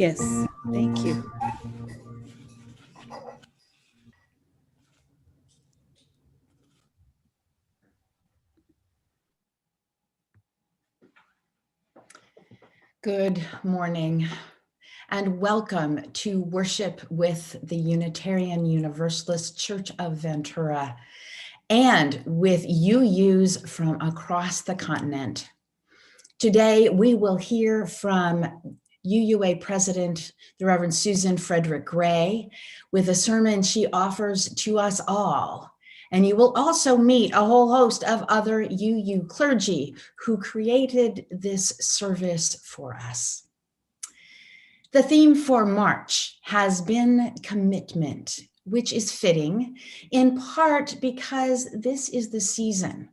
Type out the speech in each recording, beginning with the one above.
Yes, thank you. Good morning and welcome to worship with the Unitarian Universalist Church of Ventura and with UUs from across the continent. Today, we will hear from UUA President, the Reverend Susan Frederick Gray, with a sermon she offers to us all. And you will also meet a whole host of other UU clergy who created this service for us. The theme for March has been commitment, which is fitting, in part because this is the season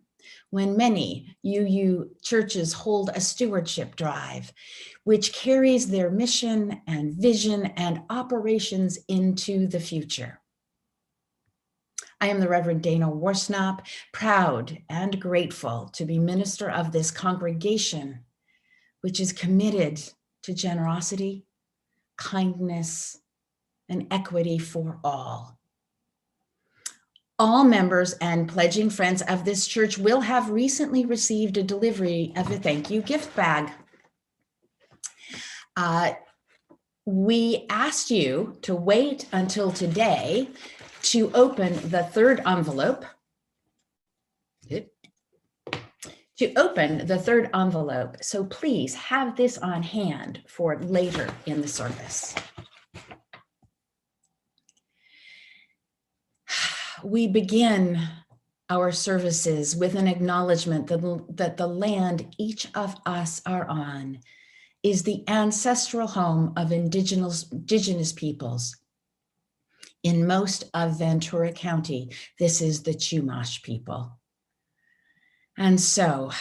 when many UU churches hold a stewardship drive, which carries their mission and vision and operations into the future. I am the Reverend Dana Worsnop, proud and grateful to be minister of this congregation, which is committed to generosity, kindness, and equity for all. All members and pledging friends of this church will have recently received a delivery of a thank you gift bag. We asked you to wait until today to open the third envelope. So please have this on hand for later in the service. We begin our services with an acknowledgement that the land each of us are on is the ancestral home of indigenous peoples. In most of Ventura County, this is the Chumash people. And so,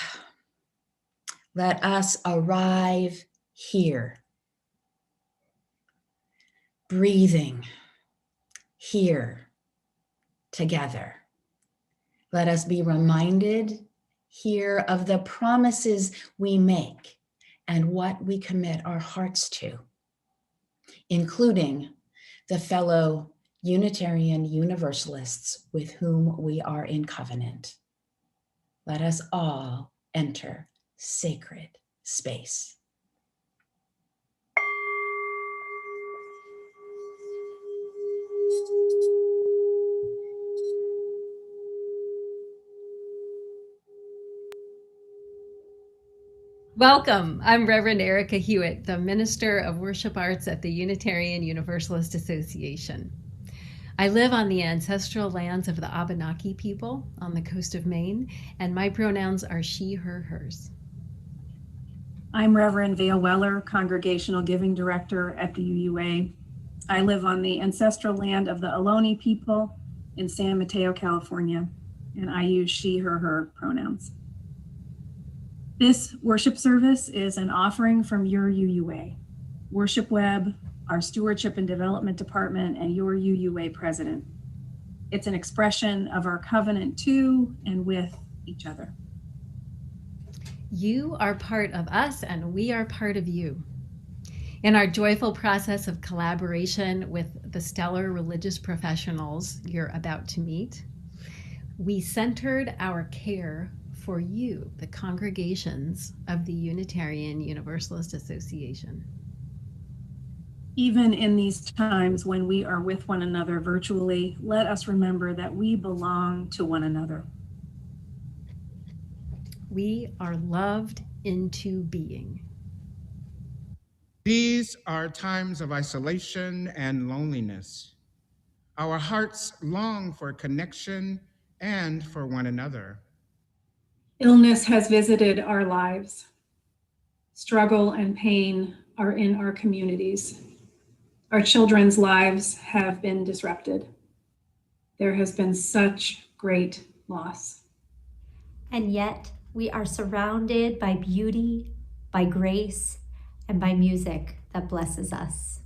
let us arrive here, breathing here together. Let us be reminded here of the promises we make and what we commit our hearts to, including the fellow Unitarian Universalists with whom we are in covenant. Let us all enter sacred space. Welcome. I'm Reverend Erica Hewitt, the Minister of Worship Arts at the Unitarian Universalist Association. I live on the ancestral lands of the Abenaki people on the coast of Maine, and my pronouns are she, her, hers. I'm Reverend Vale Weller, Congregational Giving Director at the UUA. I live on the ancestral land of the Ohlone people in San Mateo, California, and I use she, her, her pronouns. This worship service is an offering from your UUA, Worship Web, our Stewardship and Development Department, and your UUA President. It's an expression of our covenant to and with each other. You are part of us and we are part of you. In our joyful process of collaboration with the stellar religious professionals you're about to meet, we centered our care for you, the congregations of the Unitarian Universalist Association. Even in these times when we are with one another virtually, let us remember that we belong to one another. We are loved into being. These are times of isolation and loneliness. Our hearts long for connection and for one another. Illness has visited our lives. Struggle and pain are in our communities. Our children's lives have been disrupted. There has been such great loss. And yet we are surrounded by beauty, by grace, and by music that blesses us.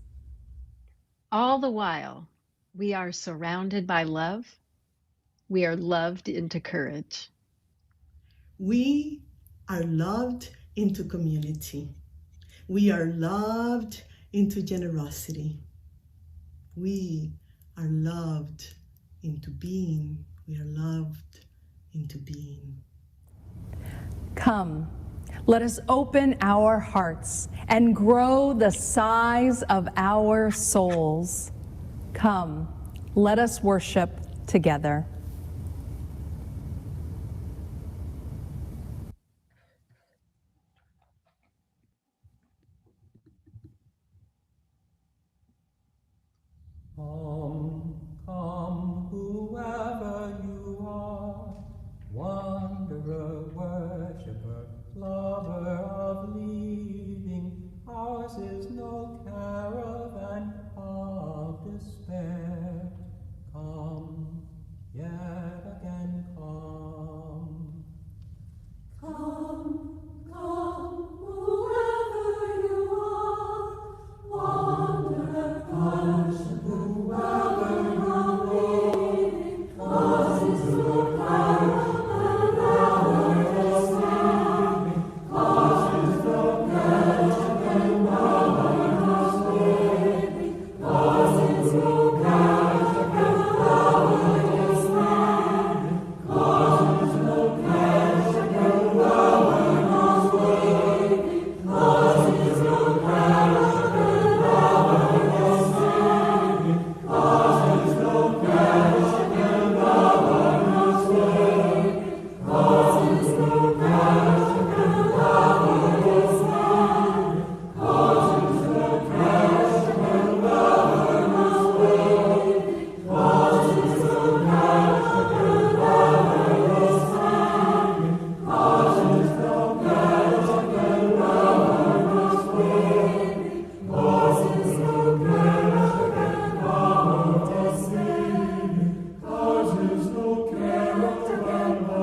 All the while, we are surrounded by love. We are loved into courage. We are loved into community. We are loved into generosity. We are loved into being. We are loved into being. Come, let us open our hearts and grow the size of our souls. Come, let us worship together. Come, whoever you are, wanderer, worshiper, lover of leading. Ours is no caravan of despair. Come, yet again come. Come, whoever you are, wanderer, worshiper, whoever you're leading. Ours is no caravan of despair. Ours is no caravan of despair. Ours is no caravan of despair. Ours is no caravan of despair. Ours is no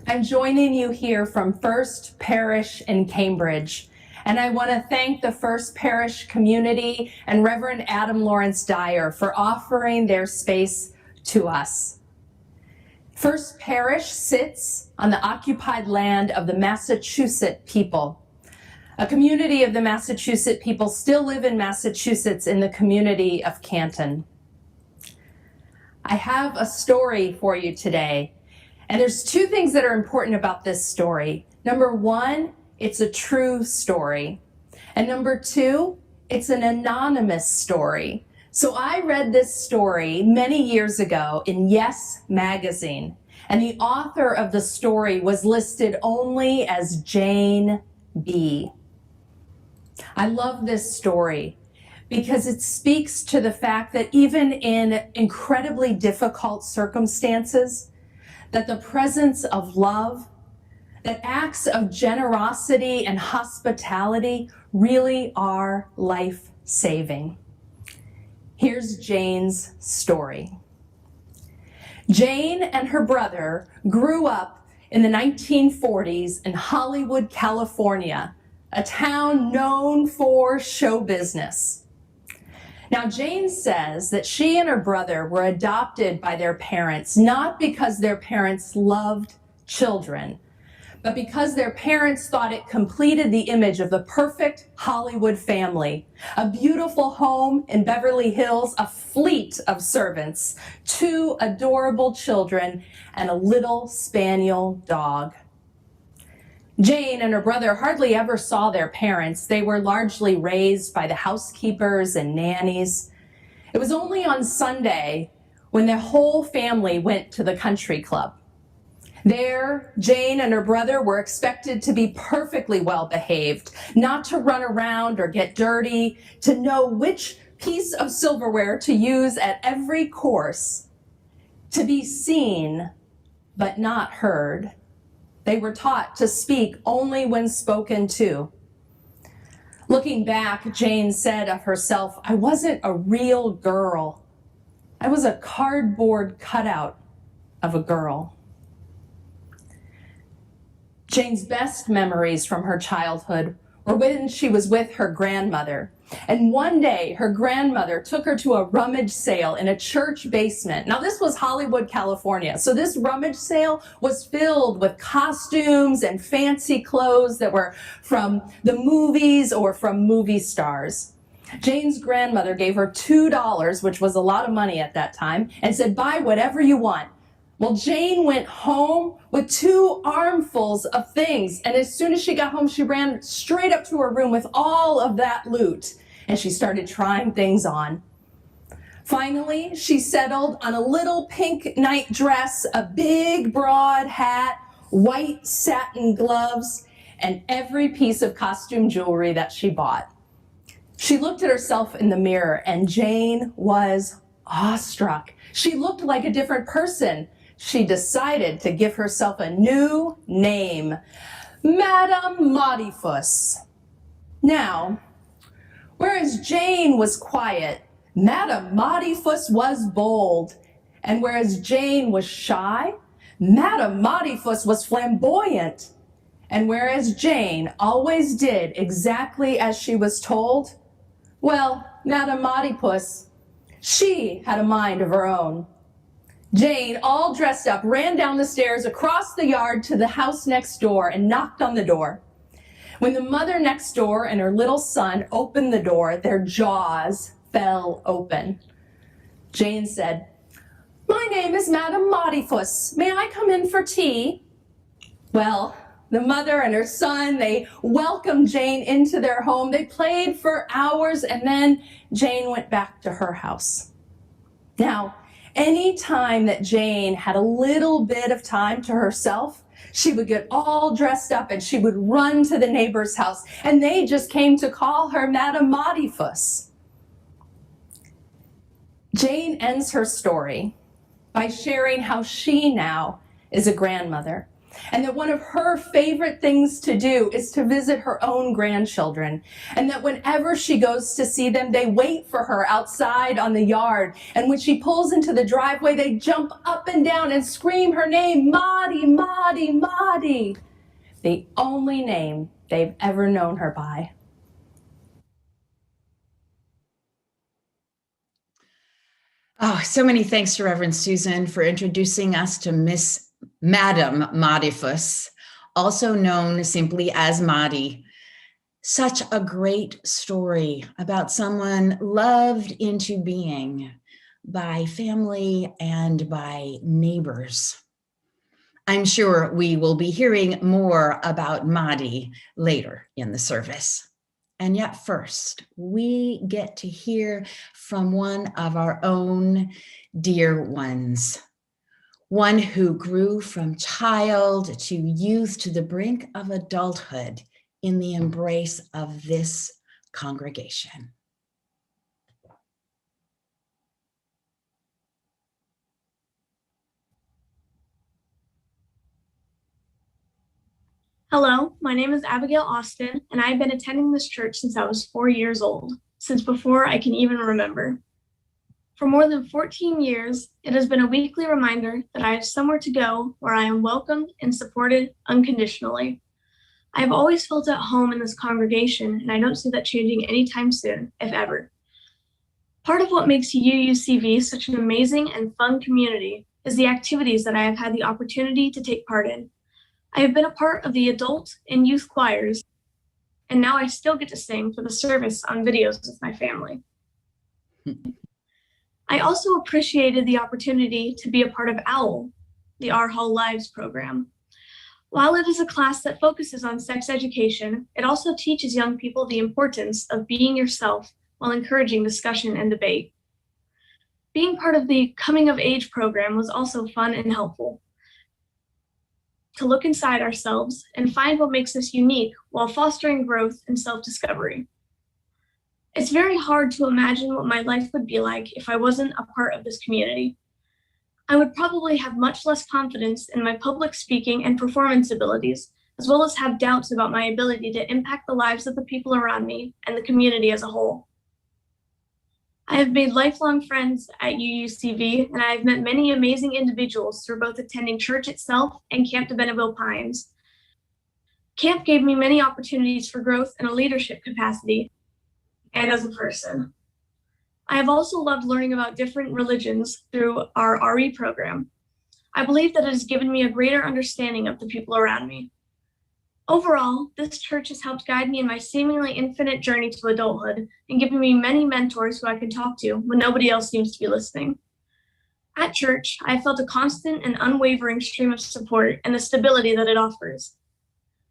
I'm joining you here from First Parish in Cambridge, and I want to thank the First Parish community and Reverend Adam Lawrence Dyer for offering their space to us. First Parish sits on the occupied land of the Massachusetts people. A community of the Massachusetts people still live in Massachusetts in the community of Canton. I have a story for you today. And there's two things that are important about this story. Number one, it's a true story. And number two, it's an anonymous story. So I read this story many years ago in Yes magazine, and the author of the story was listed only as Jane B. I love this story because it speaks to the fact that even in incredibly difficult circumstances, that the presence of love, that acts of generosity and hospitality really are life-saving. Here's Jane's story. Jane and her brother grew up in the 1940s in Hollywood, California, a town known for show business. Now, Jane says that she and her brother were adopted by their parents, not because their parents loved children, but because their parents thought it completed the image of the perfect Hollywood family. A beautiful home in Beverly Hills, a fleet of servants, 2 adorable children, and a little spaniel dog. Jane and her brother hardly ever saw their parents. They were largely raised by the housekeepers and nannies. It was only on Sunday when the whole family went to the country club. There, Jane and her brother were expected to be perfectly well behaved, not to run around or get dirty, to know which piece of silverware to use at every course, to be seen but not heard. They were taught to speak only when spoken to. Looking back, Jane said of herself, "I wasn't a real girl. I was a cardboard cutout of a girl." Jane's best memories from her childhood or when she was with her grandmother. And one day, her grandmother took her to a rummage sale in a church basement. Now, this was Hollywood, California. So this rummage sale was filled with costumes and fancy clothes that were from the movies or from movie stars. Jane's grandmother gave her $2, which was a lot of money at that time, and said, "Buy whatever you want." Well, Jane went home with 2 armfuls of things. And as soon as she got home, she ran straight up to her room with all of that loot. And she started trying things on. Finally, she settled on a little pink night dress, a big broad hat, white satin gloves, and every piece of costume jewelry that she bought. She looked at herself in the mirror, and Jane was awestruck. She looked like a different person. She decided to give herself a new name, Madame Modifus. Now, whereas Jane was quiet, Madame Modifus was bold. And whereas Jane was shy, Madame Modifus was flamboyant. And whereas Jane always did exactly as she was told, well, Madame Modipus, she had a mind of her own. Jane, all dressed up, ran down the stairs across the yard to the house next door and knocked on the door. When the mother next door and her little son opened the door, their jaws fell open. Jane said, "My name is Madame Modifus. May I come in for tea?" Well, the mother and her son, they welcomed Jane into their home. They played for hours, and then Jane went back to her house. Now, any time that Jane had a little bit of time to herself, she would get all dressed up and she would run to the neighbor's house, and they just came to call her Madame Modifus. Jane ends her story by sharing how she now is a grandmother, and that one of her favorite things to do is to visit her own grandchildren, and that whenever she goes to see them, they wait for her outside on the yard, and when she pulls into the driveway, they jump up and down and scream her name, Maudie, Maudie, Maudie, the only name they've ever known her by. Oh, so many thanks to Reverend Susan for introducing us to Madame Modifus, also known simply as Maudie. Such a great story about someone loved into being by family and by neighbors. I'm sure we will be hearing more about Maudie later in the service. And yet first, we get to hear from one of our own dear ones, one who grew from child to youth to the brink of adulthood in the embrace of this congregation. Hello, my name is Abigail Austin, and I've been attending this church since I was 4 years old, since before I can even remember. For more than 14 years, it has been a weekly reminder that I have somewhere to go where I am welcomed and supported unconditionally. I have always felt at home in this congregation, and I don't see that changing anytime soon, if ever. Part of what makes UUCV such an amazing and fun community is the activities that I have had the opportunity to take part in. I have been a part of the adult and youth choirs, and now I still get to sing for the service on videos with my family. I also appreciated the opportunity to be a part of OWL, the Our Whole Lives program. While it is a class that focuses on sex education, it also teaches young people the importance of being yourself while encouraging discussion and debate. Being part of the coming of age program was also fun and helpful. To look inside ourselves and find what makes us unique while fostering growth and self-discovery. It's very hard to imagine what my life would be like if I wasn't a part of this community. I would probably have much less confidence in my public speaking and performance abilities, as well as have doubts about my ability to impact the lives of the people around me and the community as a whole. I have made lifelong friends at UUCV, and I have met many amazing individuals through both attending church itself and Camp de Benneville Pines. Camp gave me many opportunities for growth in a leadership capacity and as a person. I have also loved learning about different religions through our RE program. I believe that it has given me a greater understanding of the people around me. Overall, this church has helped guide me in my seemingly infinite journey to adulthood and given me many mentors who I can talk to when nobody else seems to be listening. At church, I have felt a constant and unwavering stream of support and the stability that it offers.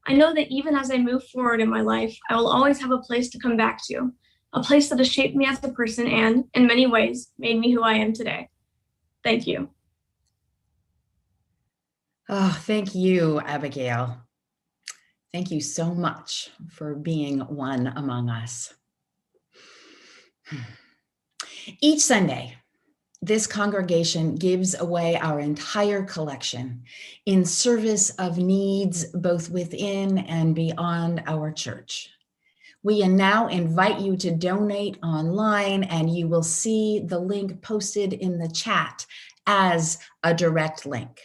I know that even as I move forward in my life, I will always have a place to come back to, a place that has shaped me as a person and, in many ways, made me who I am today. Thank you. Oh, thank you, Abigail. Thank you so much for being one among us. Each Sunday, this congregation gives away our entire collection in service of needs both within and beyond our church. We now invite you to donate online, and you will see the link posted in the chat as a direct link.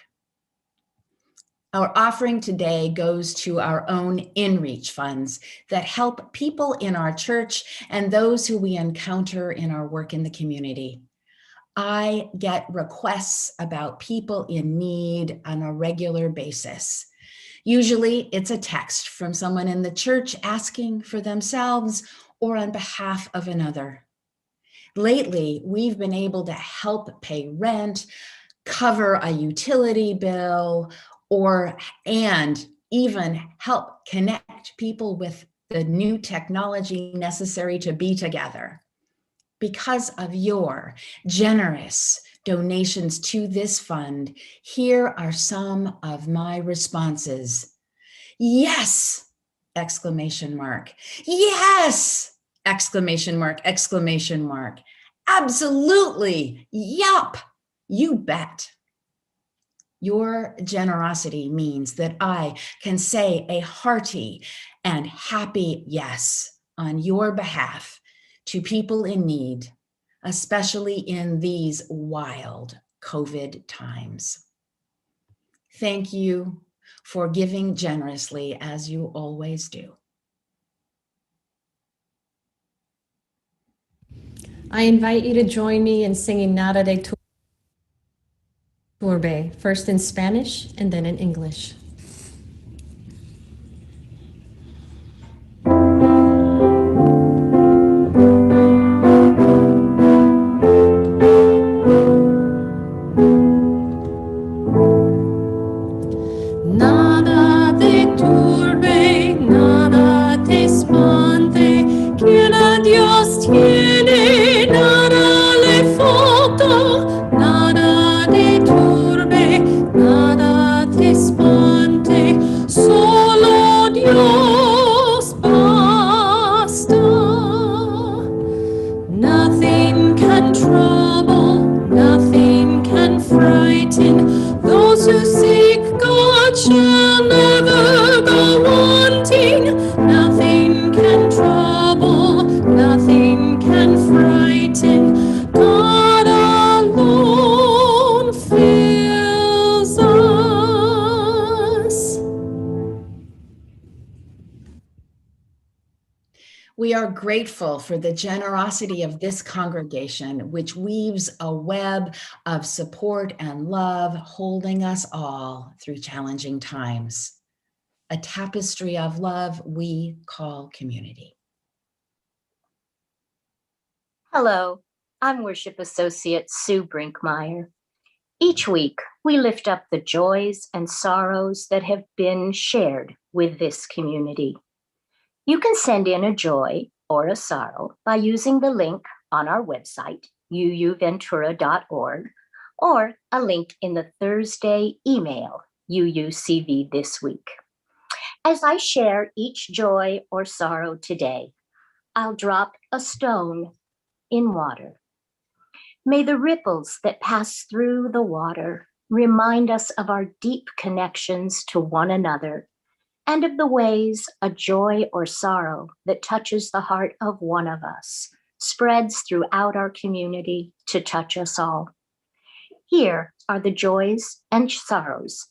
Our offering today goes to our own InReach funds that help people in our church and those who we encounter in our work in the community. I get requests about people in need on a regular basis. Usually it's a text from someone in the church asking for themselves or on behalf of another. Lately, we've been able to help pay rent, cover a utility bill, and even help connect people with the new technology necessary to be together. Because of your generous donations to this fund, here are some of my responses. Yes! Exclamation mark. Yes! Exclamation mark, exclamation mark. Absolutely. Yup. You bet. Your generosity means that I can say a hearty and happy yes on your behalf to people in need, especially in these wild COVID times. Thank you for giving generously as you always do. I invite you to join me in singing Nada de Turbe, first in Spanish and then in English. Nada te turbe, nada te espante, quien a Dios tiene, nada le falta, nada te turbe, nada te espante, solo Dios basta. Nothing can trouble, nothing can frighten those who seek God shall never go wanting. Nothing can trouble, nothing can frighten. God alone fills us. We are grateful for the generosity of this congregation, which weaves a web of support and love, holding us all through challenging times. A tapestry of love we call community. Hello, I'm Worship Associate Sue Brinkmeyer. Each week, we lift up the joys and sorrows that have been shared with this community. You can send in a joy or a sorrow by using the link on our website, uuventura.org, or a link in the Thursday email, UUCV This Week. As I share each joy or sorrow today, I'll drop a stone in water. May the ripples that pass through the water remind us of our deep connections to one another and of the ways a joy or sorrow that touches the heart of one of us spreads throughout our community to touch us all. Here are the joys and sorrows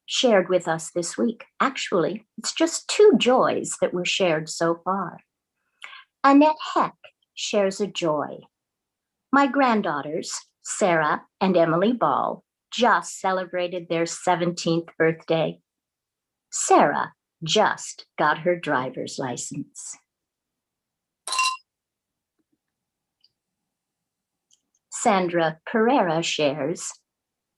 shared with us this week. Actually, it's just 2 joys that were shared so far. Annette Heck shares a joy. My granddaughters, Sarah and Emily Ball, just celebrated their 17th birthday. Sarah just got her driver's license. Sandra Pereira shares,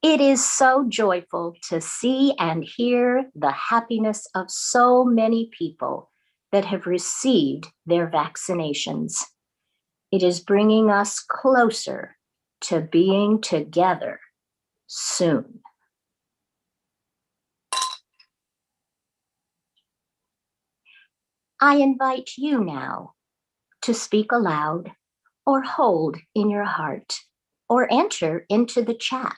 it is so joyful to see and hear the happiness of so many people that have received their vaccinations. It is bringing us closer to being together soon. I invite you now to speak aloud or hold in your heart or enter into the chat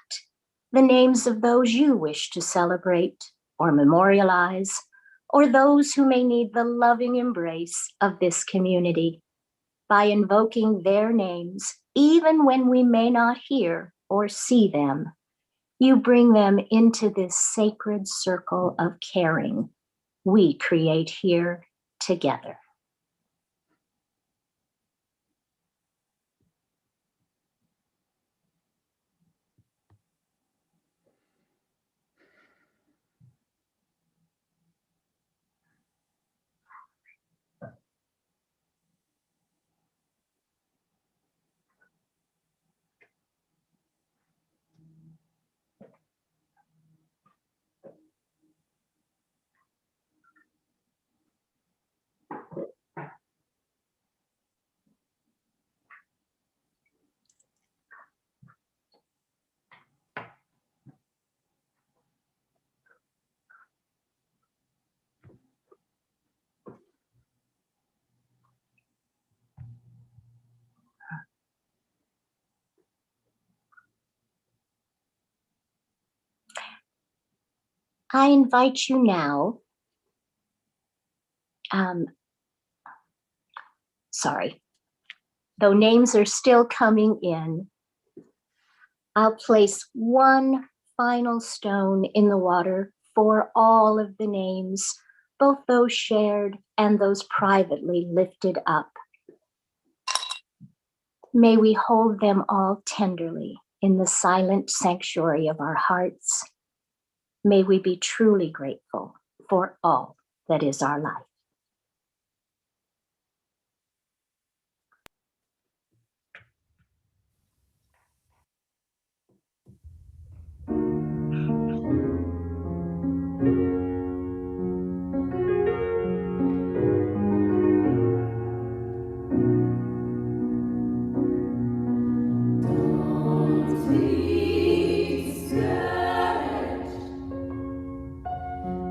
the names of those you wish to celebrate or memorialize, or those who may need the loving embrace of this community. By invoking their names, even when we may not hear or see them, you bring them into this sacred circle of caring we create here together. I invite you now, though names are still coming in, I'll place one final stone in the water for all of the names, both those shared and those privately lifted up. May we hold them all tenderly in the silent sanctuary of our hearts. May we be truly grateful for all that is our life.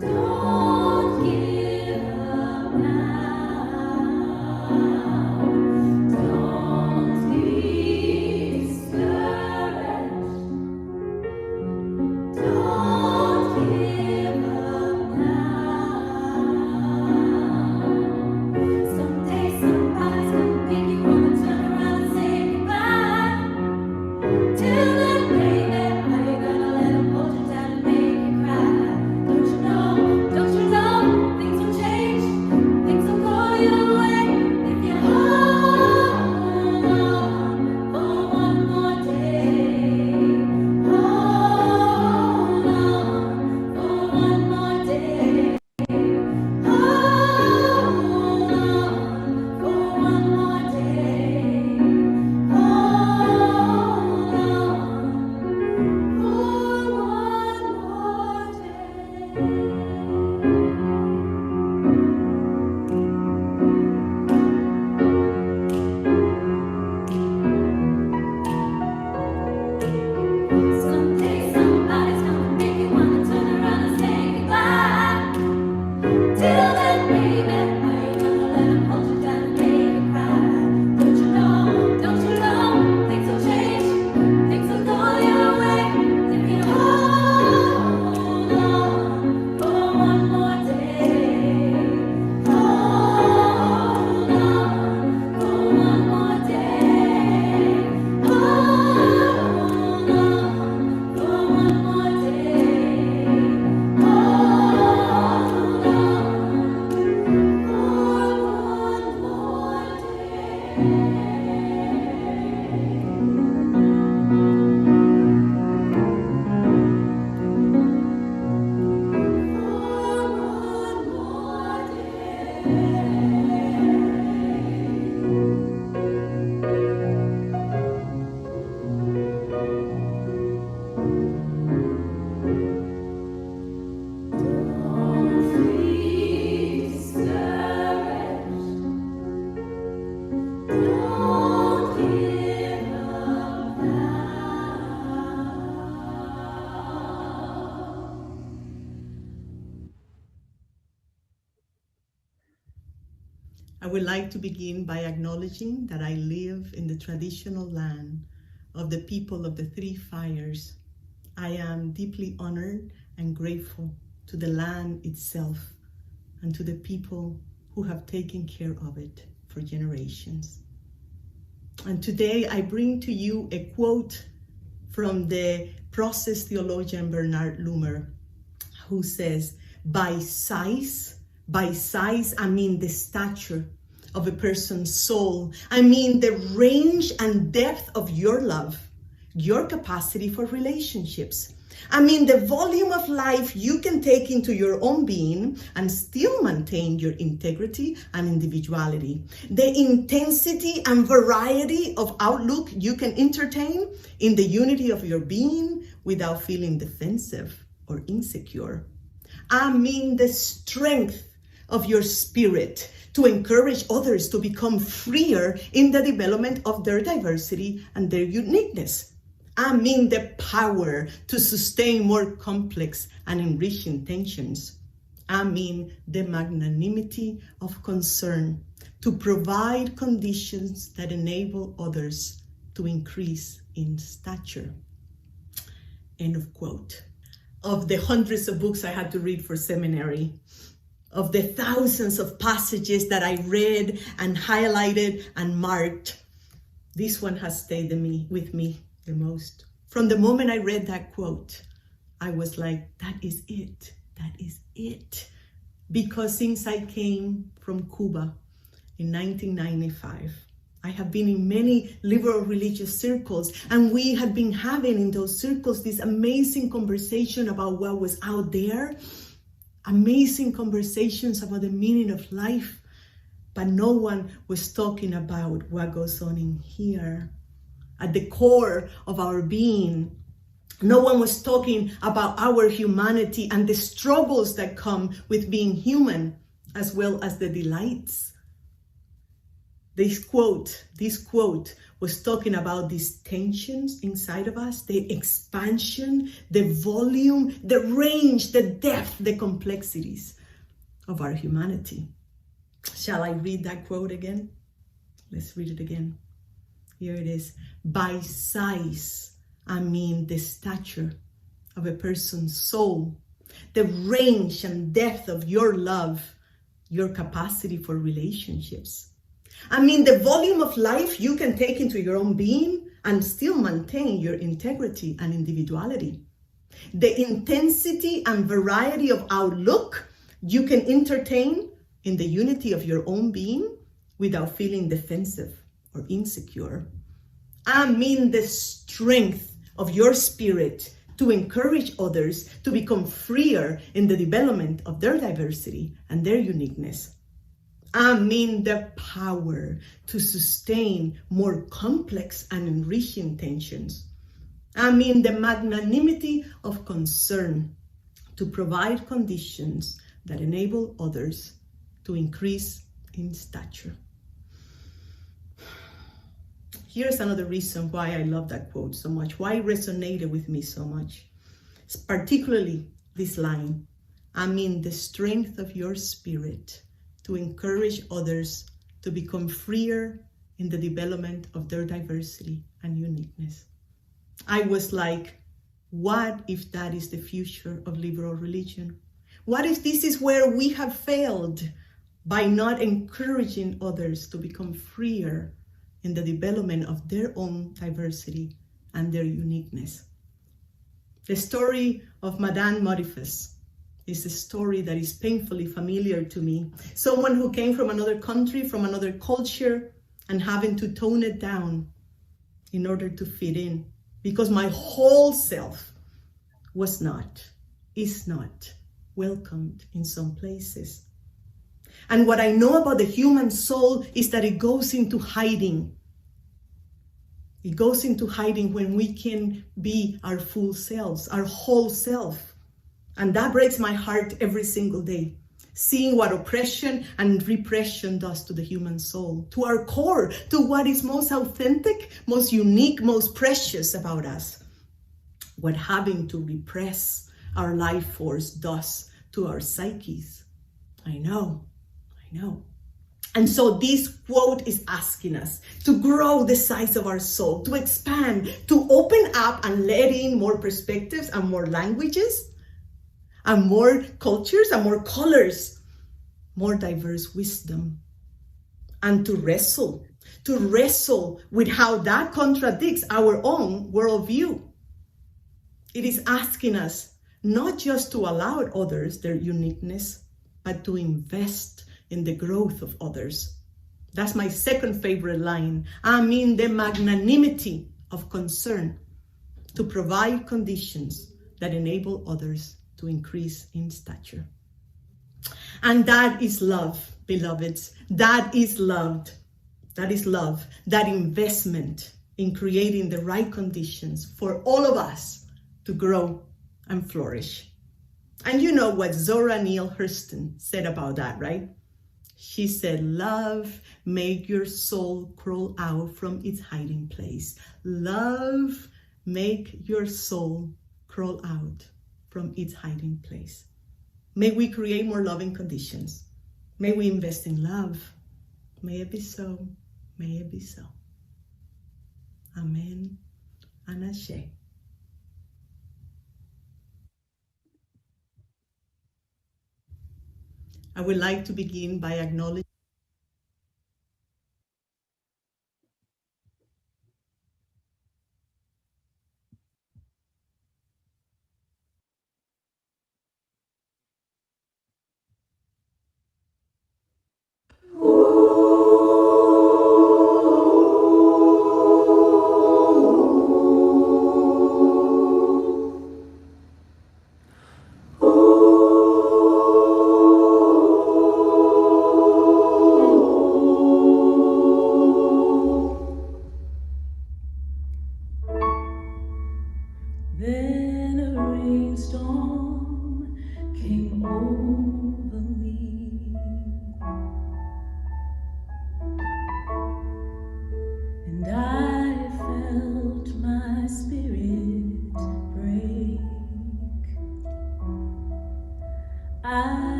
Don't give I would like to begin by acknowledging that I live in the traditional land of the people of the Three Fires. I am deeply honored and grateful to the land itself and to the people who have taken care of it for generations. And today I bring to you a quote from the process theologian Bernard Loomer, who says, by size, I mean the stature of a person's soul. I mean the range and depth of your love, your capacity for relationships. I mean the volume of life you can take into your own being and still maintain your integrity and individuality. The intensity and variety of outlook you can entertain in the unity of your being without feeling defensive or insecure. I mean the strength of your spirit to encourage others to become freer in the development of their diversity and their uniqueness. I mean the power to sustain more complex and enriching tensions. I mean the magnanimity of concern to provide conditions that enable others to increase in stature. End of quote. Of the hundreds of books I had to read for seminary, of the thousands of passages that I read and highlighted and marked, this one has stayed with me the most. From the moment I read that quote, I was like, that is it. That is it. Because since I came from Cuba in 1995, I have been in many liberal religious circles, and we had been having in those circles this amazing conversation about what was out there, amazing conversations about the meaning of life, but no one was talking about what goes on in here. At the core of our being, no one was talking about our humanity and the struggles that come with being human, as well as the delights. This quote was talking about these tensions inside of us, the expansion, the volume, the range, the depth, the complexities of our humanity. Shall I read that quote again? Let's read it again. Here it is. By size, I mean the stature of a person's soul, the range and depth of your love, your capacity for relationships. I mean the volume of life you can take into your own being and still maintain your integrity and individuality. The intensity and variety of outlook you can entertain in the unity of your own being without feeling defensive or insecure. I mean the strength of your spirit to encourage others to become freer in the development of their diversity and their uniqueness. I mean the power to sustain more complex and enriching tensions. I mean the magnanimity of concern to provide conditions that enable others to increase in stature. Here's another reason why I love that quote so much, why it resonated with me so much. It's particularly this line, I mean the strength of your spirit to encourage others to become freer in the development of their diversity and uniqueness. I was like, what if that is the future of liberal religion? What if this is where we have failed by not encouraging others to become freer in the development of their own diversity and their uniqueness? The story of Madame Modifus is a story that is painfully familiar to me. Someone who came from another country, from another culture, and having to tone it down in order to fit in, because my whole self is not welcomed in some places. And what I know about the human soul is that it goes into hiding. It goes into hiding when we can be our full selves, our whole self. And that breaks my heart every single day, seeing what oppression and repression does to the human soul, to our core, to what is most authentic, most unique, most precious about us. What having to repress our life force does to our psyches. I know. And so this quote is asking us to grow the size of our soul, to expand, to open up and let in more perspectives and more languages and more cultures and more colors, more diverse wisdom, and to wrestle with how that contradicts our own worldview. It is asking us not just to allow others their uniqueness, but to invest in the growth of others. That's my second favorite line. I mean the magnanimity of concern to provide conditions that enable others to increase in stature. And that is love, beloveds. That is love. That is love. That investment in creating the right conditions for all of us to grow and flourish. And you know what Zora Neale Hurston said about that, right? She said, love, make your soul crawl out from its hiding place. Love, make your soul crawl out from its hiding place. May we create more loving conditions. May we invest in love. May it be so. May it be so. Amen and Ashe. I would like to begin by acknowledging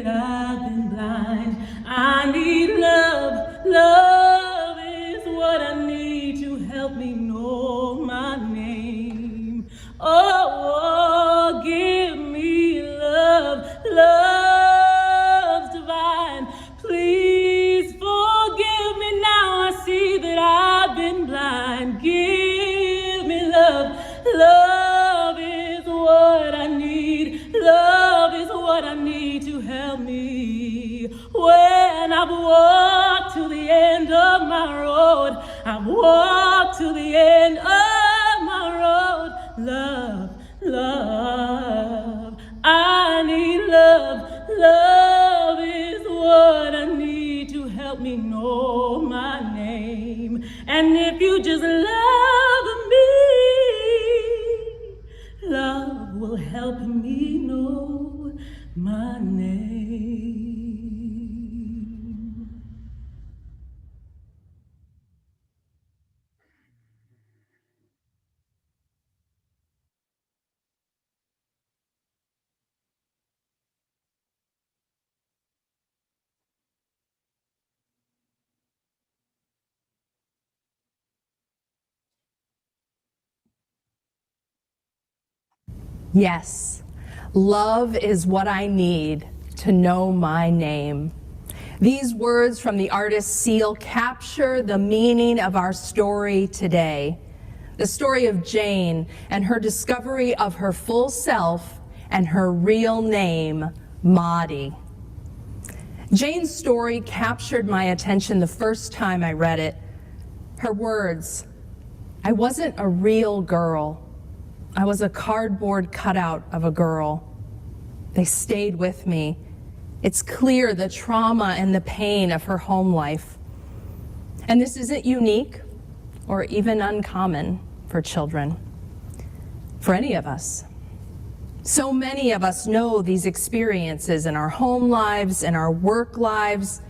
that I've been blind. I need love. Love is what I need to help me know my name. Oh, give me love. Love's divine. Please forgive me now. I see that I've been blind. Give me love. Love is what I need. Love is what I need to help me. When I've walked to the end of my road, I've walked to the end of my road. Love, love, I need love. Love is what I need to help me know my name. And if you just love me, love will help me know my name. Yes, love is what I need to know my name. These words from the artist Seal capture the meaning of our story today. The story of Jane and her discovery of her full self and her real name, Maudie. Jane's story captured my attention the first time I read it. Her words, I wasn't a real girl. I was a cardboard cutout of a girl. They stayed with me. It's clear the trauma and the pain of her home life. And this isn't unique or even uncommon for children, for any of us. So many of us know these experiences in our home lives, in our work lives,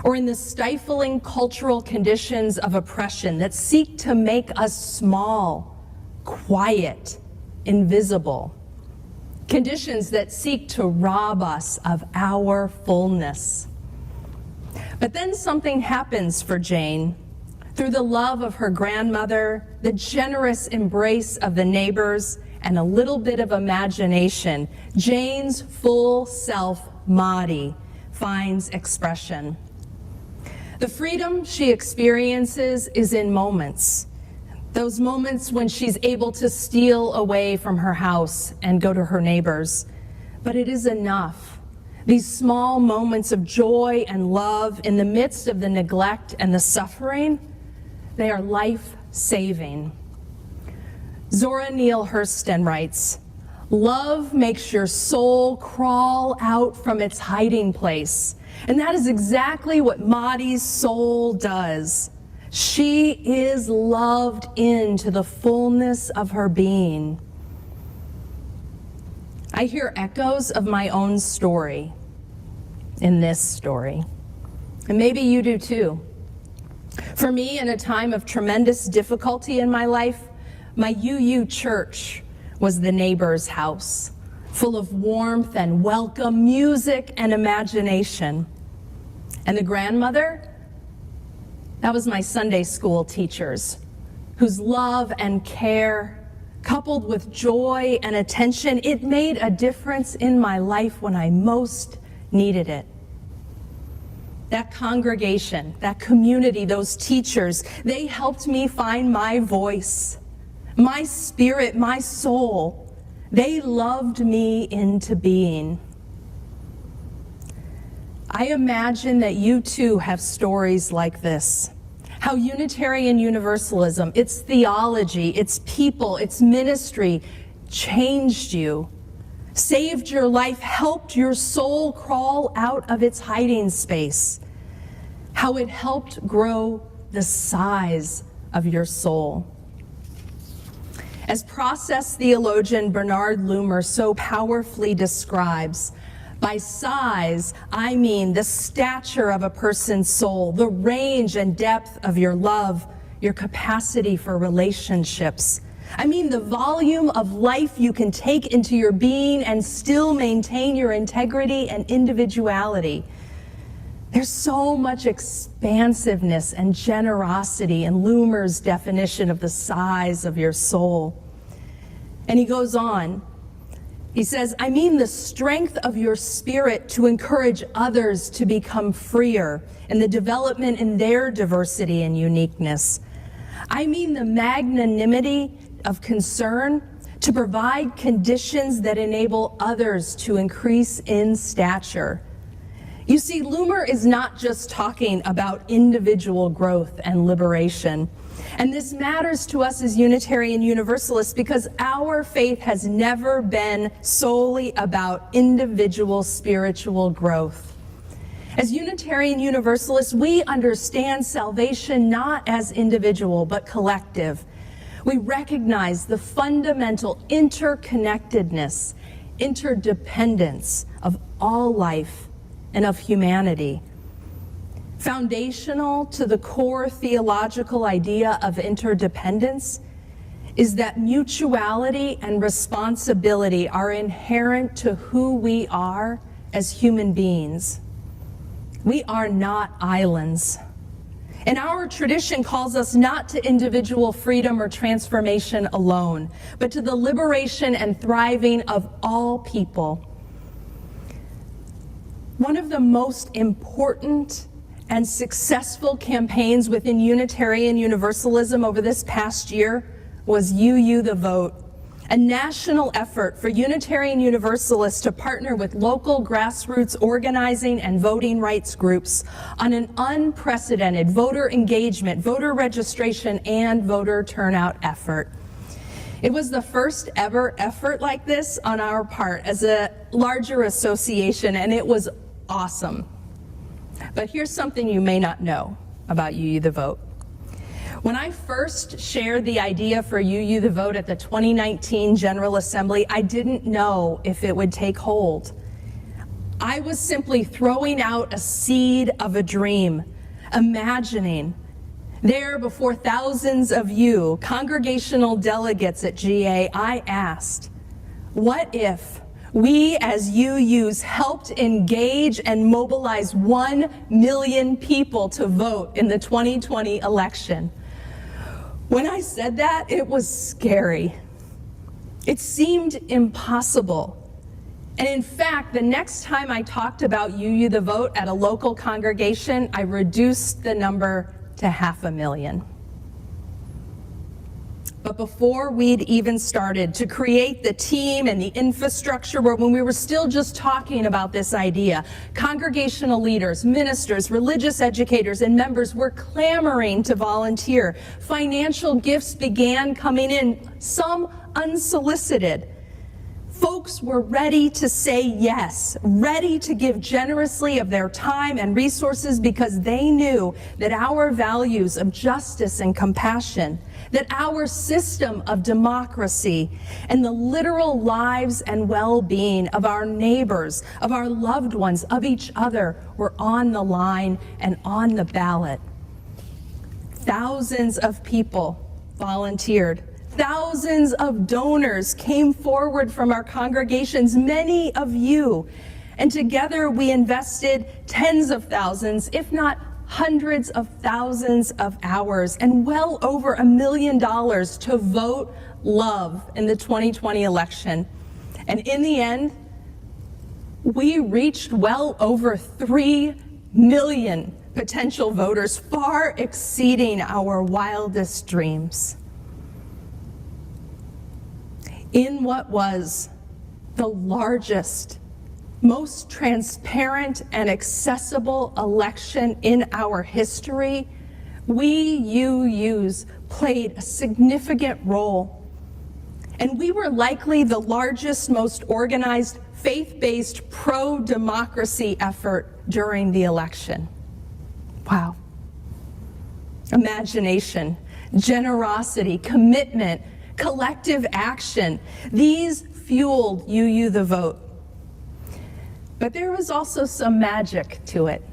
or in the stifling cultural conditions of oppression that seek to make us small, quiet, invisible. Conditions that seek to rob us of our fullness. But then something happens for Jane. Through the love of her grandmother, the generous embrace of the neighbors, and a little bit of imagination, Jane's full self, Maudie, finds expression. The freedom she experiences is in moments. Those moments when she's able to steal away from her house and go to her neighbors. But it is enough. These small moments of joy and love in the midst of the neglect and the suffering, they are life-saving. Zora Neale Hurston writes, love makes your soul crawl out from its hiding place. And that is exactly what Maudie's soul does. She is loved into the fullness of her being. I hear echoes of my own story in this story. And maybe you do too. For me, in a time of tremendous difficulty in my life, my UU church was the neighbor's house, full of warmth and welcome, music and imagination. And the grandmother, that was my Sunday school teachers, whose love and care, coupled with joy and attention, it made a difference in my life when I most needed it. That congregation, that community, those teachers, they helped me find my voice, my spirit, my soul. They loved me into being. I imagine that you too have stories like this. How Unitarian Universalism, its theology, its people, its ministry changed you, saved your life, helped your soul crawl out of its hiding space. How it helped grow the size of your soul. As process theologian Bernard Loomer so powerfully describes, by size, I mean the stature of a person's soul, the range and depth of your love, your capacity for relationships, I mean the volume of life you can take into your being and still maintain your integrity and individuality. There's so much expansiveness and generosity in Loomer's definition of the size of your soul. And he goes on. He says, I mean the strength of your spirit to encourage others to become freer and the development in their diversity and uniqueness. I mean the magnanimity of concern to provide conditions that enable others to increase in stature. You see, Loomer is not just talking about individual growth and liberation. And this matters to us as Unitarian Universalists because our faith has never been solely about individual spiritual growth. As Unitarian Universalists, we understand salvation not as individual, but collective. We recognize the fundamental interconnectedness, interdependence of all life and of humanity. Foundational to the core theological idea of interdependence is that mutuality and responsibility are inherent to who we are as human beings. We are not islands. And our tradition calls us not to individual freedom or transformation alone, but to the liberation and thriving of all people. One of the most important and successful campaigns within Unitarian Universalism over this past year was UU the Vote, a national effort for Unitarian Universalists to partner with local grassroots organizing and voting rights groups on an unprecedented voter engagement, voter registration, and voter turnout effort. It was the first ever effort like this on our part as a larger association, and it was awesome. But here's something you may not know about UU the Vote. When I first shared the idea for UU the Vote at the 2019 General Assembly, I didn't know if it would take hold. I was simply throwing out a seed of a dream, imagining there before thousands of you, congregational delegates at GA, I asked, what if we as UUs helped engage and mobilize 1 million people to vote in the 2020 election? When I said that, it was scary. It seemed impossible. And in fact, the next time I talked about UU the Vote at a local congregation, I reduced the number to 500,000. But before we'd even started to create the team and the infrastructure, when we were still just talking about this idea, congregational leaders, ministers, religious educators, and members were clamoring to volunteer. Financial gifts began coming in, some unsolicited. Folks were ready to say yes, ready to give generously of their time and resources because they knew that our values of justice and compassion, that our system of democracy and the literal lives and well-being of our neighbors, of our loved ones, of each other were on the line and on the ballot. Thousands of people volunteered. Thousands of donors came forward from our congregations, many of you, and together we invested tens of thousands, if not hundreds of thousands of hours and well over $1 million to vote love in the 2020 election. And in the end, we reached well over 3 million potential voters, far exceeding our wildest dreams. In what was the largest, most transparent and accessible election in our history, we UUs played a significant role. And we were likely the largest, most organized, faith-based pro-democracy effort during the election. Wow. Imagination, generosity, commitment, collective action. These fueled UU the Vote. But there was also some magic to it.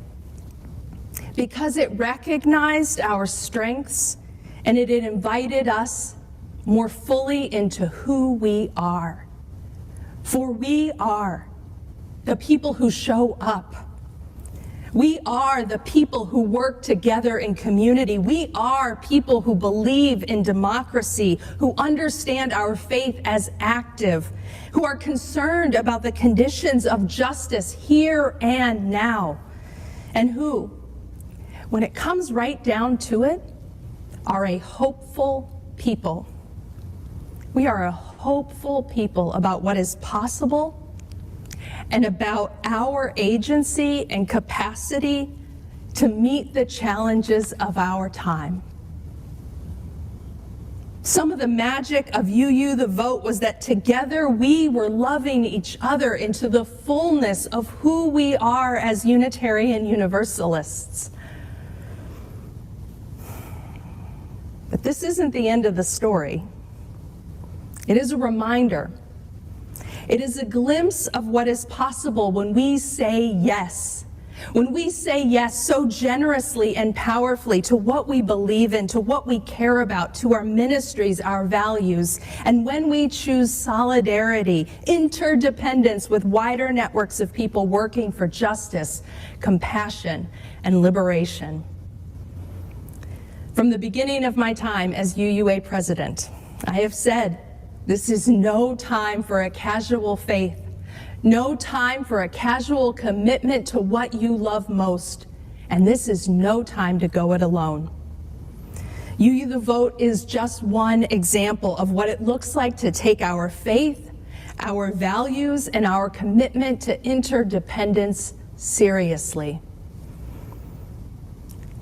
Because it recognized our strengths and it invited us more fully into who we are. For we are the people who show up. We are the people who work together in community. We are people who believe in democracy, who understand our faith as active, who are concerned about the conditions of justice here and now, and who, when it comes right down to it, are a hopeful people. We are a hopeful people about what is possible and about our agency and capacity to meet the challenges of our time. Some of the magic of UU the Vote was that together we were loving each other into the fullness of who we are as Unitarian Universalists. But this isn't the end of the story. It is a reminder. It is a glimpse of what is possible when we say yes. When we say yes so generously and powerfully to what we believe in, to what we care about, to our ministries, our values, and when we choose solidarity, interdependence with wider networks of people working for justice, compassion, and liberation. From the beginning of my time as UUA president, I have said, this is no time for a casual faith, no time for a casual commitment to what you love most, and this is no time to go it alone. UU the Vote is just one example of what it looks like to take our faith, our values, and our commitment to interdependence seriously.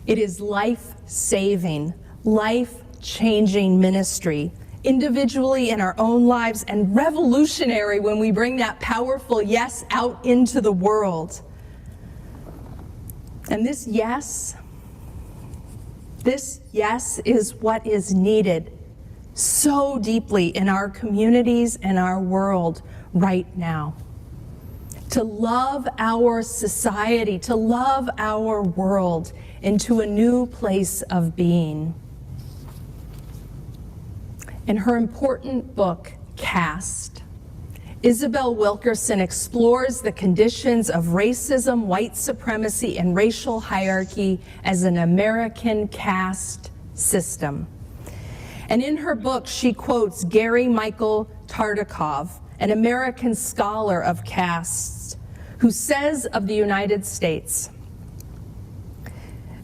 It is life-saving, life-changing ministry, individually in our own lives, and revolutionary when we bring that powerful yes out into the world. And this yes is what is needed so deeply in our communities and our world right now. To love our society, to love our world into a new place of being. In her important book, Caste, Isabel Wilkerson explores the conditions of racism, white supremacy, and racial hierarchy as an American caste system. And in her book, she quotes Gary Michael Tartikoff, an American scholar of castes, who says of the United States,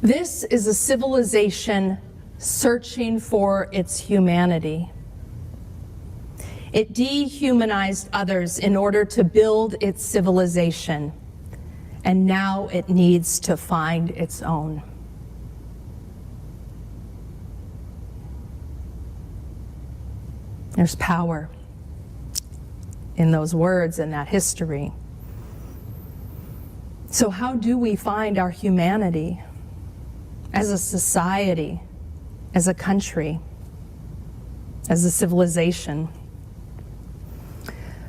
"This is a civilization searching for its humanity. It dehumanized others in order to build its civilization, and now it needs to find its own." There's power in those words and that history. So how do we find our humanity as a society, as a country, as a civilization?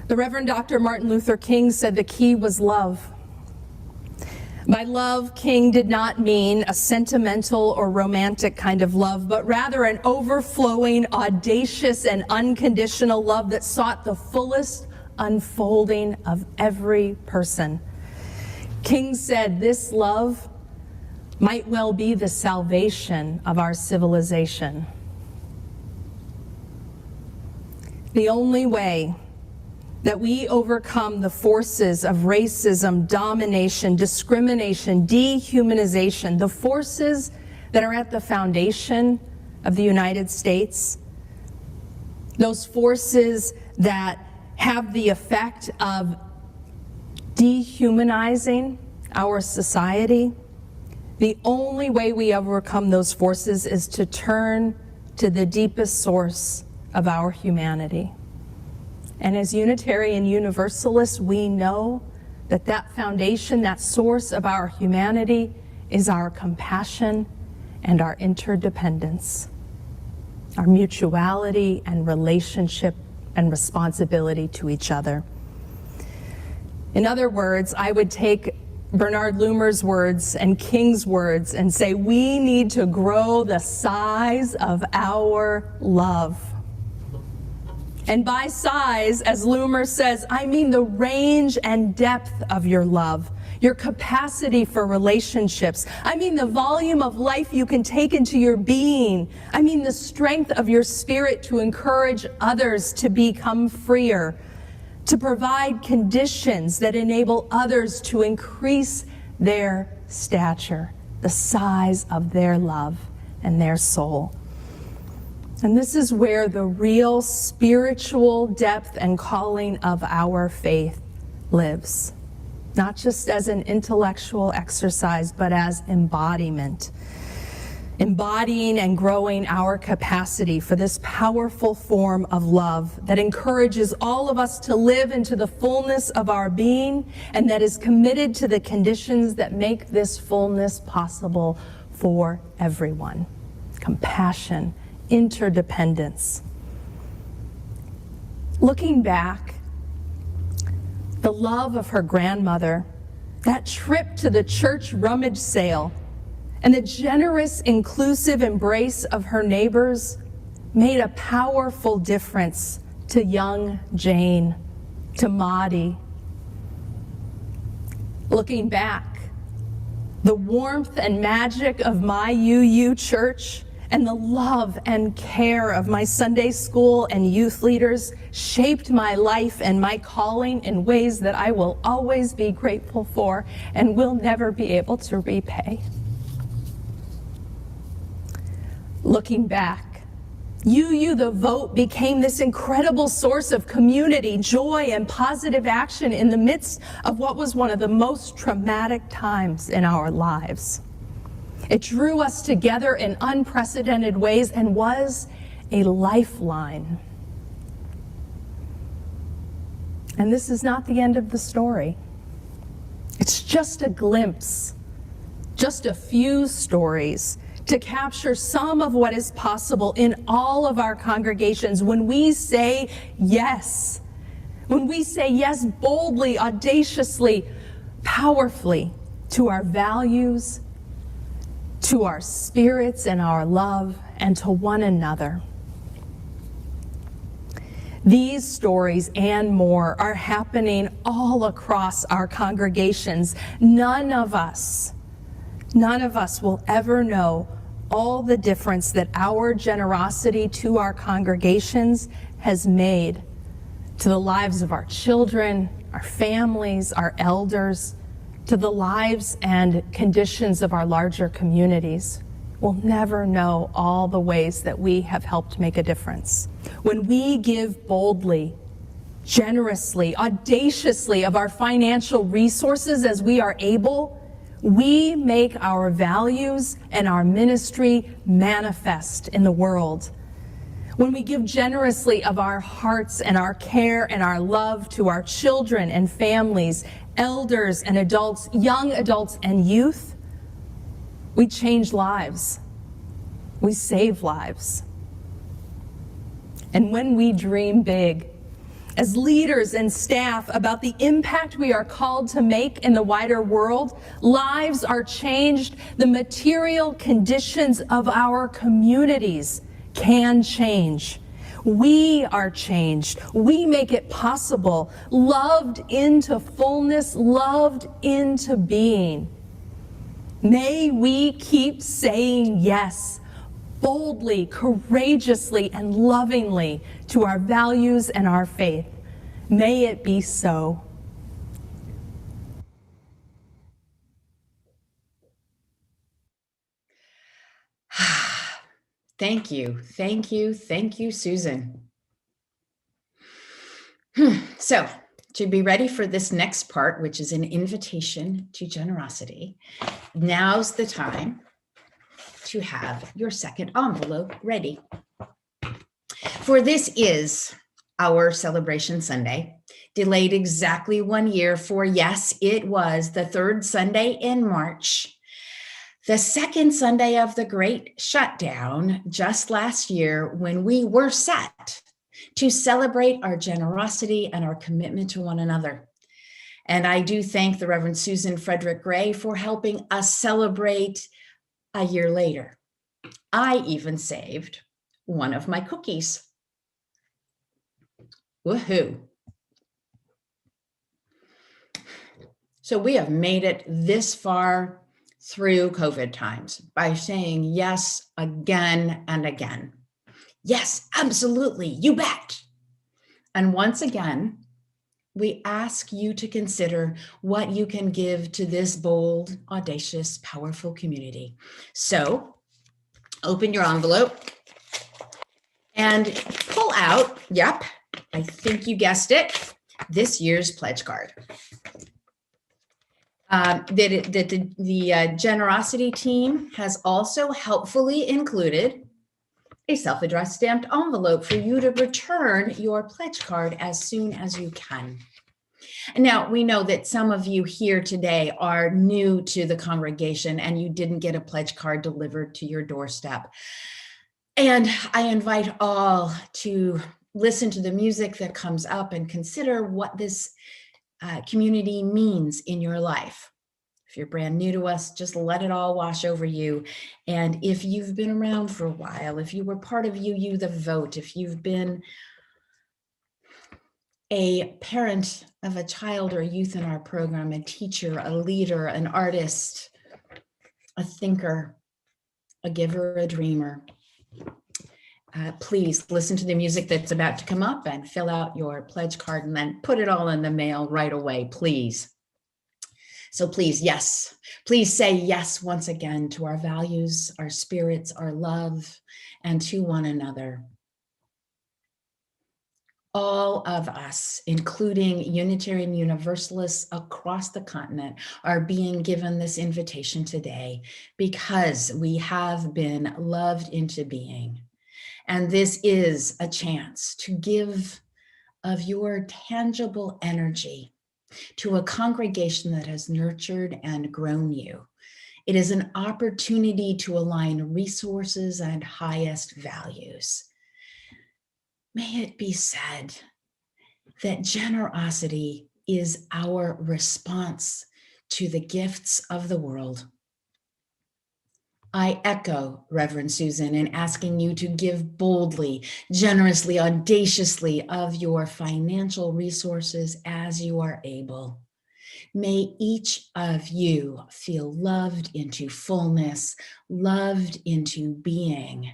The Reverend Dr. Martin Luther King said the key was love. By love, King did not mean a sentimental or romantic kind of love, but rather an overflowing, audacious, and unconditional love that sought the fullest unfolding of every person. King said this love might well be the salvation of our civilization. The only way that we overcome the forces of racism, domination, discrimination, dehumanization, the forces that are at the foundation of the United States, those forces that have the effect of dehumanizing our society, the only way we overcome those forces is to turn to the deepest source of our humanity. And as Unitarian Universalists, we know that that foundation, that source of our humanity is our compassion and our interdependence, our mutuality and relationship and responsibility to each other. In other words, I would take Bernard Loomer's words and King's words and say, we need to grow the size of our love. And by size, as Loomer says, I mean the range and depth of your love, your capacity for relationships. I mean the volume of life you can take into your being. I mean the strength of your spirit to encourage others to become freer, to provide conditions that enable others to increase their stature, the size of their love and their soul. And this is where the real spiritual depth and calling of our faith lives, not just as an intellectual exercise, but as embodiment. Embodying and growing our capacity for this powerful form of love that encourages all of us to live into the fullness of our being and that is committed to the conditions that make this fullness possible for everyone. Compassion, interdependence. Looking back, the love of her grandmother, that trip to the church rummage sale, and the generous, inclusive embrace of her neighbors made a powerful difference to young Jane, to Maudie. Looking back, the warmth and magic of my UU church and the love and care of my Sunday school and youth leaders shaped my life and my calling in ways that I will always be grateful for and will never be able to repay. Looking back, UU the Vote became this incredible source of community, joy, and positive action in the midst of what was one of the most traumatic times in our lives. It drew us together in unprecedented ways and was a lifeline. And this is not the end of the story. It's just a glimpse, just a few stories to capture some of what is possible in all of our congregations when we say yes. When we say yes boldly, audaciously, powerfully to our values, to our spirits and our love, and to one another. These stories and more are happening all across our congregations. None of us will ever know all the difference that our generosity to our congregations has made to the lives of our children, our families, our elders, to the lives and conditions of our larger communities. We'll never know all the ways that we have helped make a difference. When we give boldly, generously, audaciously of our financial resources as we are able, we make our values and our ministry manifest in the world. When we give generously of our hearts and our care and our love to our children and families, elders and adults, young adults and youth, we change lives. We save lives. And when we dream big, as leaders and staff about the impact we are called to make in the wider world, lives are changed. The material conditions of our communities can change. We are changed. We make it possible, loved into fullness, loved into being. May we keep saying yes, boldly, courageously, and lovingly to our values and our faith. May it be so. Thank you, thank you, thank you, Susan. So, to be ready for this next part, which is an invitation to generosity, now's the time to have your second envelope ready. For this is our Celebration Sunday, delayed exactly 1 year for, yes, it was the third Sunday in March, the second Sunday of the Great Shutdown just last year, when we were set to celebrate our generosity and our commitment to one another. And I do thank the Reverend Susan Frederick Gray for helping us celebrate a year later. I even saved one of my cookies. Woohoo. So we have made it this far through COVID times by saying yes again and again. Yes, absolutely, you bet. And once again, we ask you to consider what you can give to this bold, audacious, powerful community. So open your envelope and pull out, yep, I think you guessed it, this year's pledge card. The generosity team has also helpfully included a self-addressed stamped envelope for you to return your pledge card as soon as you can. Now, we know that some of you here today are new to the congregation and you didn't get a pledge card delivered to your doorstep. And I invite all to listen to the music that comes up and consider what this community means in your life. If you're brand new to us, just let it all wash over you. And if you've been around for a while, if you were part of UU the Vote, if you've been a parent of a child or youth in our program, a teacher, a leader, an artist, a thinker, a giver, a dreamer, please listen to the music that's about to come up and fill out your pledge card and then put it all in the mail right away, please. So please, yes, please say yes once again to our values, our spirits, our love, and to one another. All of us, including Unitarian Universalists across the continent, are being given this invitation today because we have been loved into being. And this is a chance to give of your tangible energy to a congregation that has nurtured and grown you. It is an opportunity to align resources and highest values. May it be said that generosity is our response to the gifts of the world. I echo Reverend Susan in asking you to give boldly, generously, audaciously of your financial resources as you are able. May each of you feel loved into fullness, loved into being,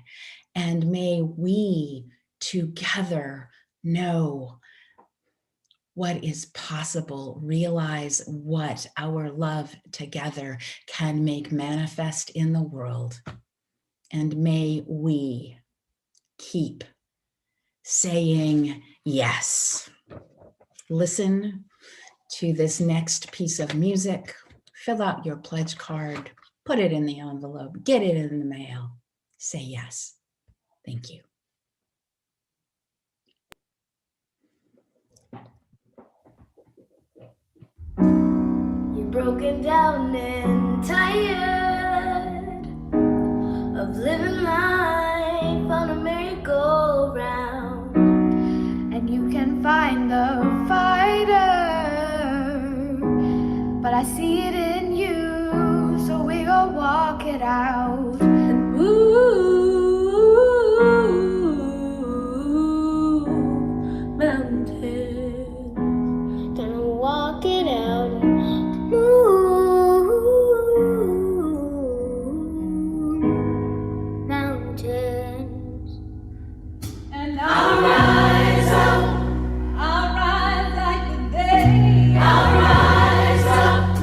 and may we together know what is possible, realize what our love together can make manifest in the world. And may we keep saying yes. Listen to this next piece of music, fill out your pledge card, put it in the envelope, get it in the mail, say yes. Thank you. Broken down and tired of living life on a merry-go-round, and you can find the fighter, but I see it in you, so we go walk it out. And move mountains, gonna walk it out. Mountains, and I'll rise up, I'll rise like the day, I'll rise up,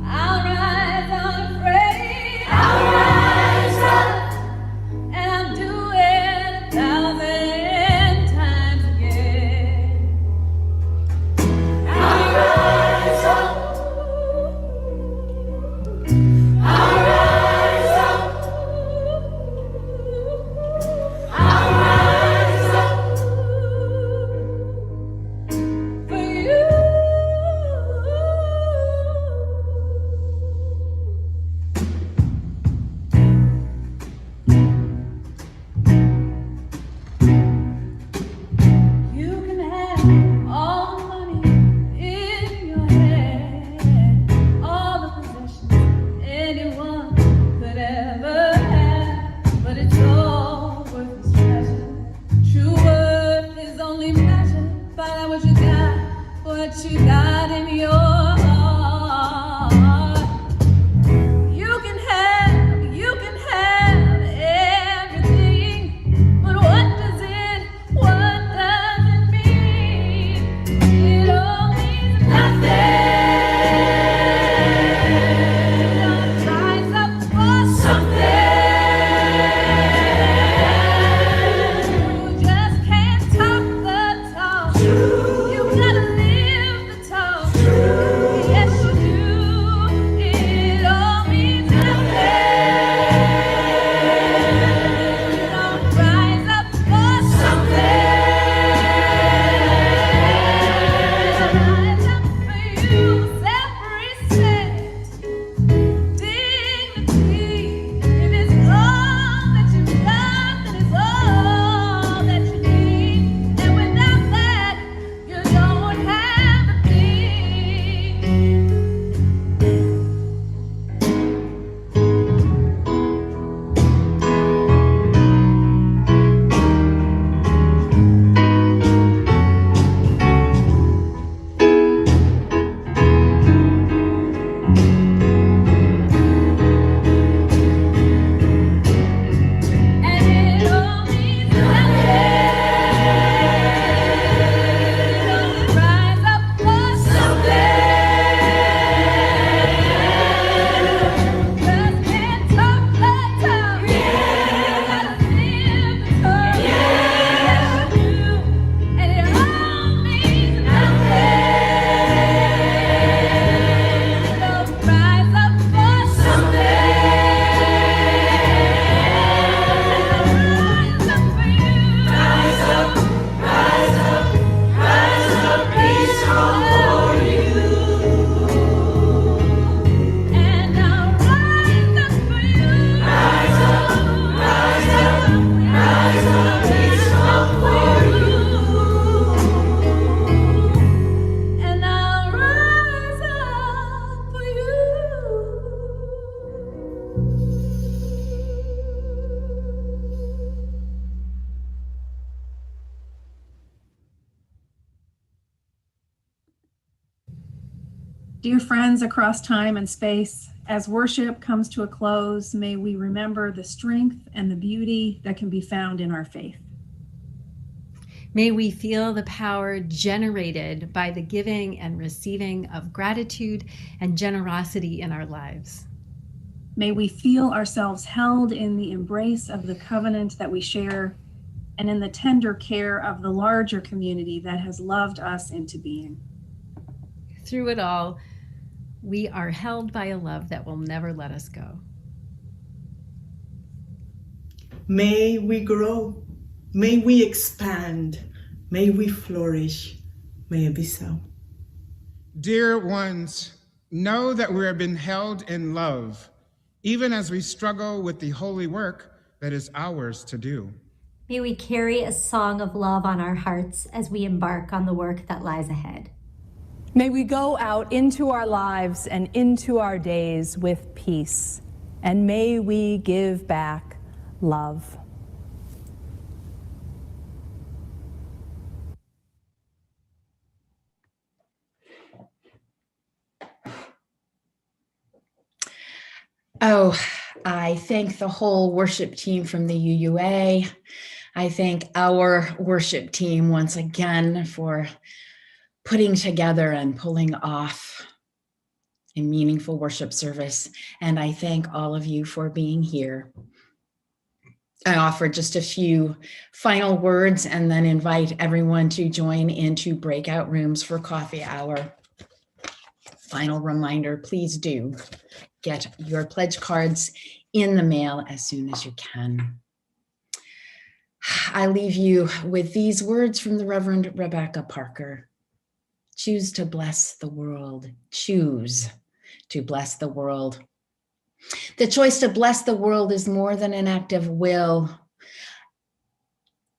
I'll rise unafraid, I'll rise Dear friends across time and space, as worship comes to a close, may we remember the strength and the beauty that can be found in our faith. May we feel the power generated by the giving and receiving of gratitude and generosity in our lives. May we feel ourselves held in the embrace of the covenant that we share and in the tender care of the larger community that has loved us into being. Through it all, we are held by a love that will never let us go. May we grow. May we expand. May we flourish. May it be so. Dear ones, know that we have been held in love, even as we struggle with the holy work that is ours to do. May we carry a song of love on our hearts as we embark on the work that lies ahead. May we go out into our lives and into our days with peace, and may we give back love. Oh, I thank the whole worship team from the UUA. I thank our worship team once again for putting together and pulling off a meaningful worship service. And I thank all of you for being here. I offer just a few final words and then invite everyone to join into breakout rooms for coffee hour. Final reminder, please do get your pledge cards in the mail as soon as you can. I leave you with these words from the Reverend Rebecca Parker. Choose to bless the world. Choose to bless the world. The choice to bless the world is more than an act of will.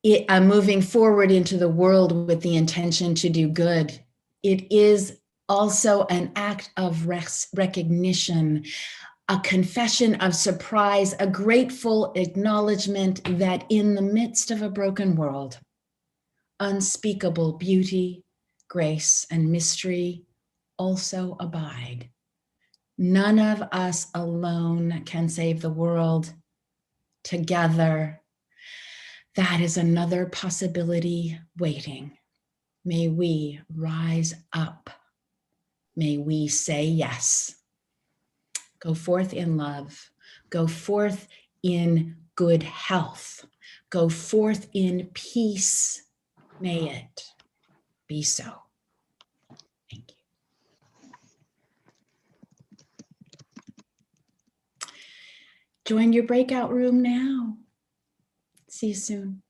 Moving forward into the world with the intention to do good. It is also an act of recognition, a confession of surprise, a grateful acknowledgement that in the midst of a broken world, unspeakable beauty, grace, and mystery also abide. None of us alone can save the world. Together, that is another possibility waiting. May we rise up. May we say yes. Go forth in love. Go forth in good health. Go forth in peace. May it be so. Thank you. Join your breakout room now. See you soon.